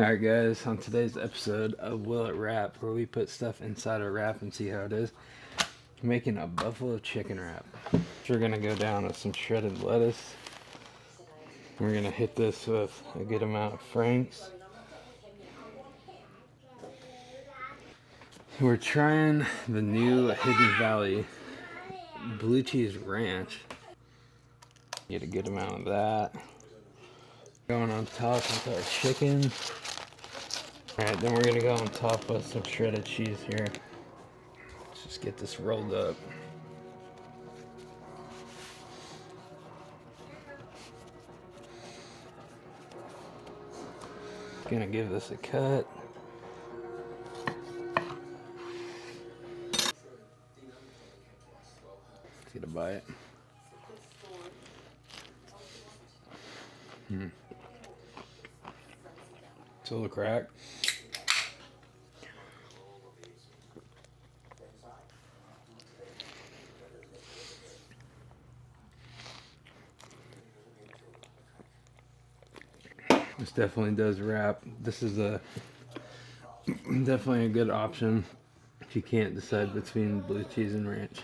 Alright guys, on today's episode of Will It Wrap, where we put stuff inside a wrap and see how it is, I'm making a buffalo chicken wrap. We're going to go down with some shredded lettuce. We're going to hit this with a good amount of Frank's. We're trying the new Hidden Valley blue cheese ranch. Get a good amount of that. Going on top with our chicken. Alright, then we're going to go on top with some shredded cheese here. Let's just get this rolled up. Gonna give this a cut. Let's get a bite. It's a little cracked. This definitely does wrap. This is definitely a good option if you can't decide between blue cheese and ranch.